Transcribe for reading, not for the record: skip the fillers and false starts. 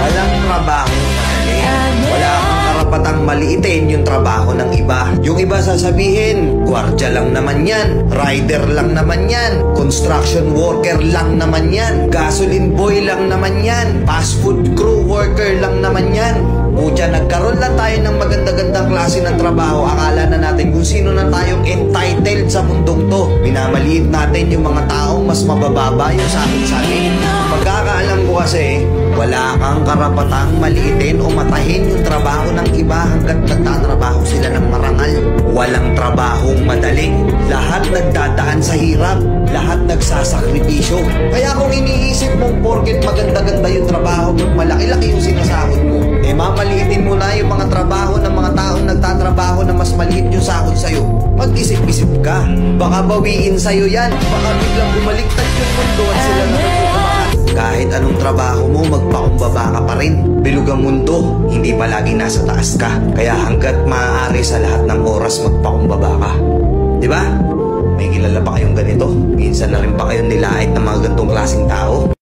Walang trabaho madali. Wala kang karapatang maliitin yung trabaho ng iba. Yung iba sasabihin, gwardiya lang naman yan, rider lang naman yan, construction worker lang naman yan, gasoline boy lang naman yan, fast food crew worker lang naman yan. Pucha, nagkaroon lang tayo ng maganda-gandang klase ng trabaho. Akala na natin kung sino na tayong entitled sa mundong to. Minamaliit natin yung mga taong mas mabababa yung sa atin. Pagkakaalam ko kasi, wala kang karapatang maliitin o matahin yung trabaho ng iba hanggat nagtatrabaho sila ng marangal. Walang trabahong madali. Lahat nagdadaan sa hirap. Lahat nagsasakripisyo. Kaya kung iniisip mong porket maganda-ganda yung trabaho mo, malaki-laki yung sinasahod mo, eh mamaliitin mo na yung mga trabaho ng mga taong nagtatrabaho na mas maliit yung sahod sa'yo. Mag-isip-isip ka. Baka bawiin sa'yo yan. Baka biglang bumaliktad yung mundo at sila na nagtutumakan. Kahit anong trabaho mo, magpakumbaba ka pa rin. Bilog ang mundo, hindi palagi nasa taas ka. Kaya hanggat maaari sa lahat ng oras, magpakumbaba ka. Diba? May kilala pa kayong ganito? Minsan na rin pa kayong nilait ng mga ganitong klaseng tao?